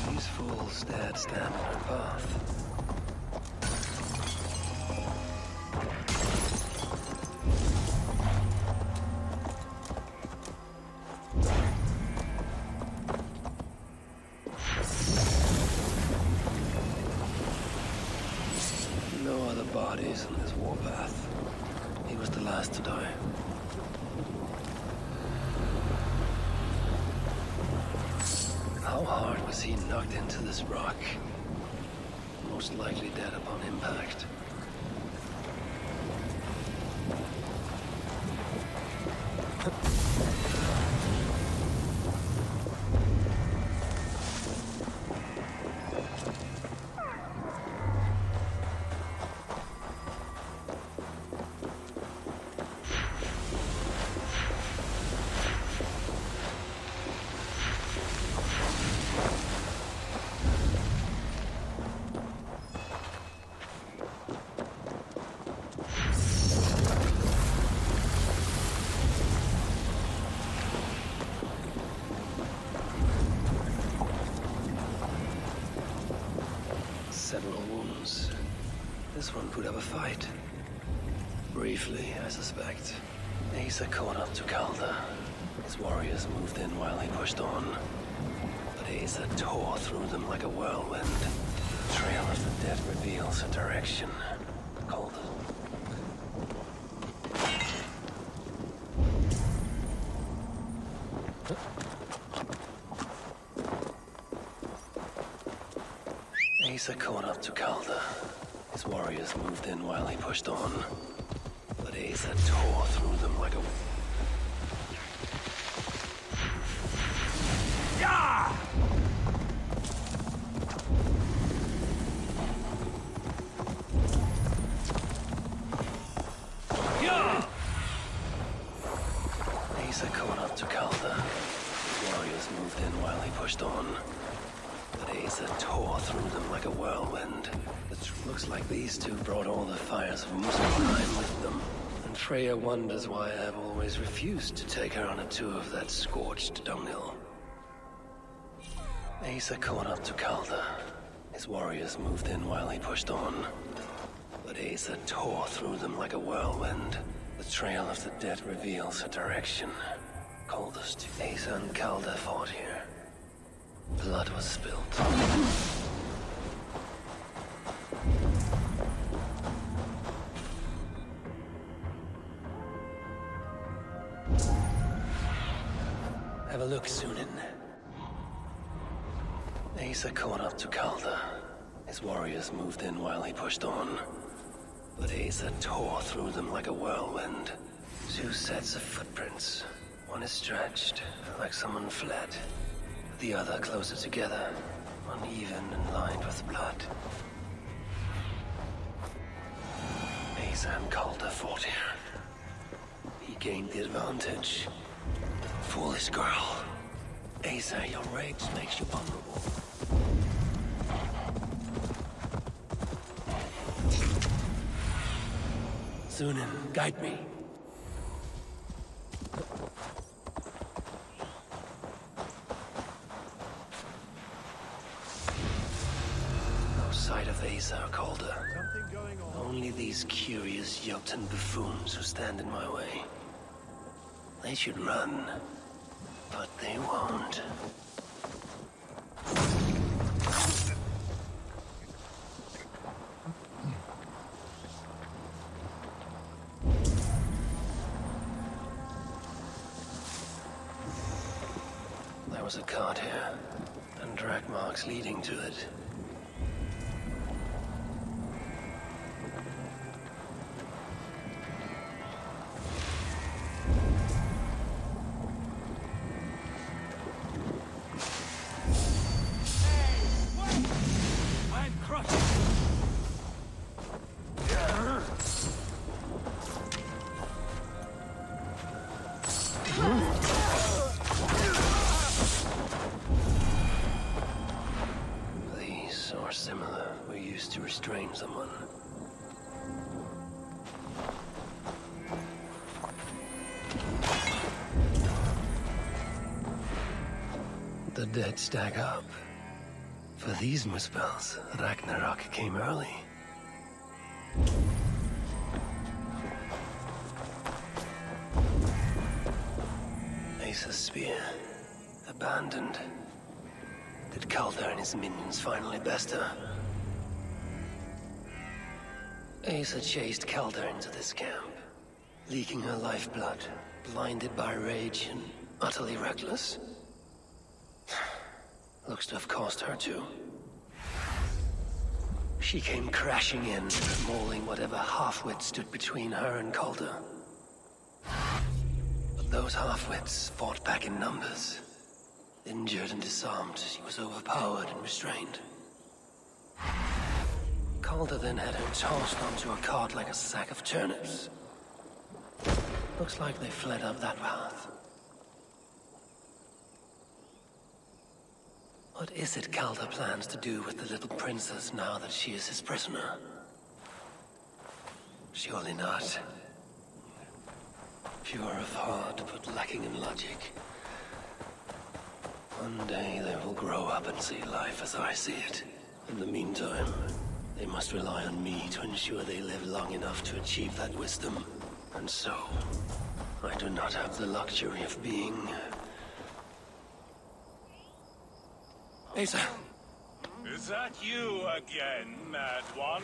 These fools dared stand in her path. No other bodies in this warpath. He was the last to die. How hard was he knocked into this rock? Most likely dead upon impact. Several wounds. This one could have a fight. Briefly, I suspect. Asa caught up to Calder. His warriors moved in while he pushed on. But Asa tore through them like a whirlwind. The trail of the dead reveals a direction. Calder. Asa caught up to Calder. His warriors moved in while he pushed on. But Asa tore through them like a... Yeah! Yeah! Asa caught up to Calder. His warriors moved in while he pushed on. But Asa tore through them like a whirlwind. It looks like these two brought all the fires of Muspelheim with them. And Freya wonders why I have always refused to take her on a tour of that scorched dunghill. Asa caught up to Calder. His warriors moved in while he pushed on. But Asa tore through them like a whirlwind. The trail of the dead reveals a direction. Coldest. Asa and Calder fought here. Blood was spilled. Have a look, Sunan. Asa caught up to Calder. His warriors moved in while he pushed on. But Asa tore through them like a whirlwind. Two sets of footprints. One is stretched, like someone fled. The other closer together, uneven and lined with blood. Asa and Calder fought here. He gained the advantage. Foolish girl. Asa, your rage makes you vulnerable. Sunan, guide me. Sight of Asa or Calder. Only these curious Jotun buffoons who stand in my way. They should run, but they won't. There was a cart here, and drag marks leading to it. These are similar. Were used to restrain someone. The dead stack up. For these muspels, Ragnarok came early. Asa's spear, abandoned. Did Calder and his minions finally best her? Asa chased Calder into this camp, leaking her lifeblood, blinded by rage and utterly reckless. Looks to have cost her too. She came crashing in, mauling whatever half-wit stood between her and Calder. But those half-wits fought back in numbers. Injured and disarmed, she was overpowered and restrained. Calder then had her tossed onto a cart like a sack of turnips. Looks like they fled up that path. What is it Calder plans to do with the little princess now that she is his prisoner? Surely not. Pure of heart, but lacking in logic. One day they will grow up and see life as I see it. In the meantime, they must rely on me to ensure they live long enough to achieve that wisdom. And so, I do not have the luxury of being... Asa! Is that you again, Mad One?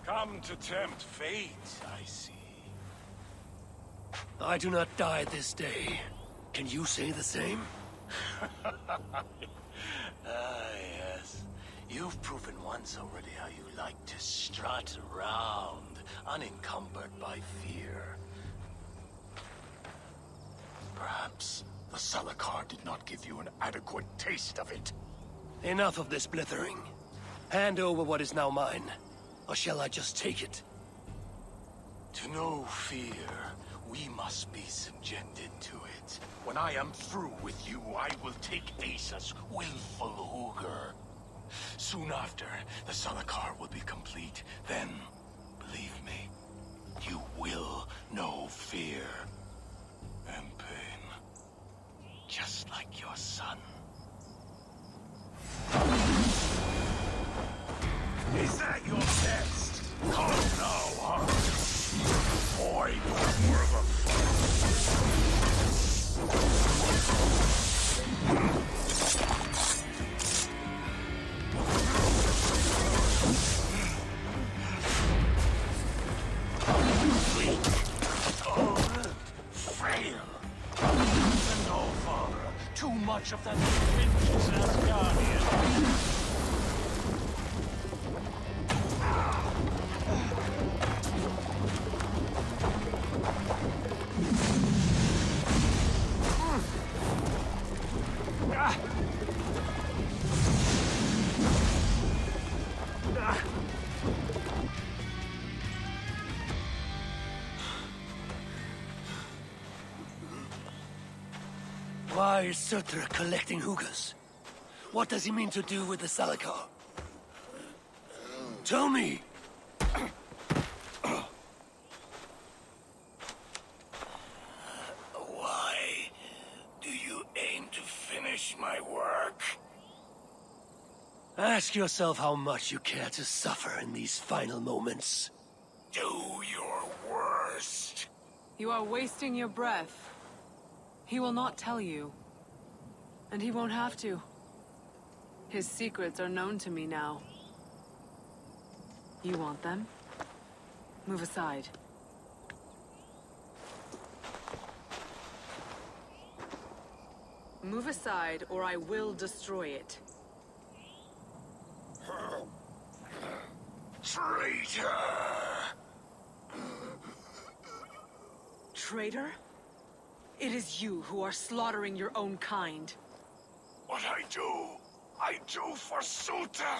Come to tempt fate, I see. I do not die this day. Can you say the same? Yes. You've proven once already how you like to strut around, unencumbered by fear. Perhaps the Salakar did not give you an adequate taste of it. Enough of this blithering. Hand over what is now mine, or shall I just take it? To know fear, we must be subjected to it. When I am through with you, I will take Asa's willful Hooger. Soon after, the Salakar will be complete. Then, believe me, you will know fear and pain. Just like your son. Is that your test? Come now, huh? Boy, you're more of a Frail. No, father. Too much of that vintage Asgardian. Why is Surtur collecting Hoogers? What does he mean to do with the Salakar? Tell me! Why do you aim to finish my work? Ask yourself how much you care to suffer in these final moments. Do your worst. You are wasting your breath. He will not tell you. And he won't have to. His secrets are known to me now. You want them? Move aside. Move aside, or I will destroy it. Traitor! Traitor? It is you who are slaughtering your own kind. What I do for Surtur!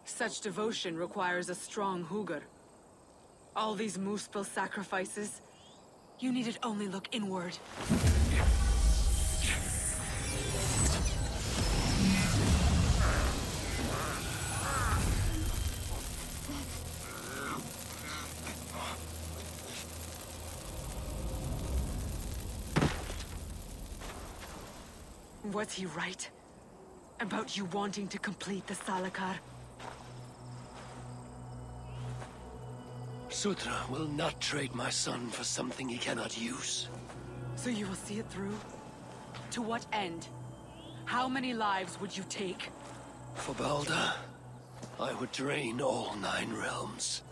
Such devotion requires a strong Hugr. All these Muspel sacrifices, you needed only look inward. Was he right? About you wanting to complete the Salakar? Sutra will not trade my son for something he cannot use. So you will see it through? To what end? How many lives would you take? For Balder, I would drain all 9 realms.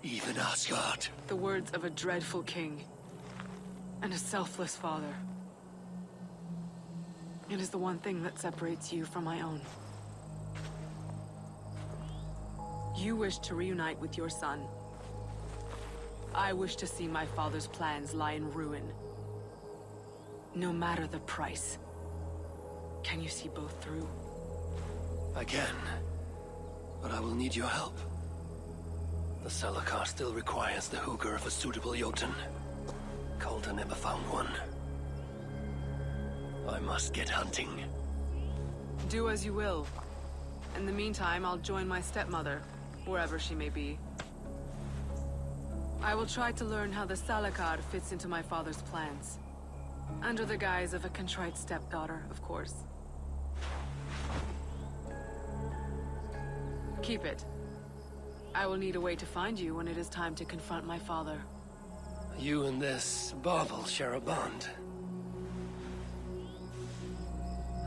Even Asgard. The words of a dreadful king. And a selfless father. It is the one thing that separates you from my own. You wish to reunite with your son. I wish to see my father's plans lie in ruin. No matter the price. Can you see both through? I can. But I will need your help. The Salakar still requires the hooker of a suitable Jotun. Calder never found one. I must get hunting. Do as you will. In the meantime, I'll join my stepmother, wherever she may be. I will try to learn how the Salakar fits into my father's plans. Under the guise of a contrite stepdaughter, of course. Keep it. I will need a way to find you when it is time to confront my father. You and this bauble share a bond.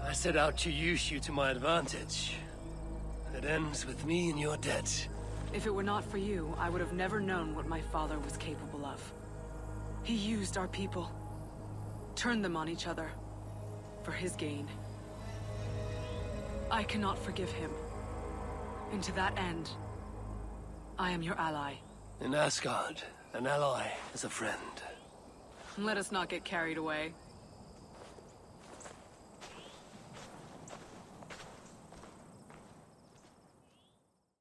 I set out to use you to my advantage. It ends with me in your debt. If it were not for you, I would have never known what my father was capable of. He used our people. Turned them on each other. For his gain. I cannot forgive him. And to that end, I am your ally. In Asgard, an ally is a friend. Let us not get carried away.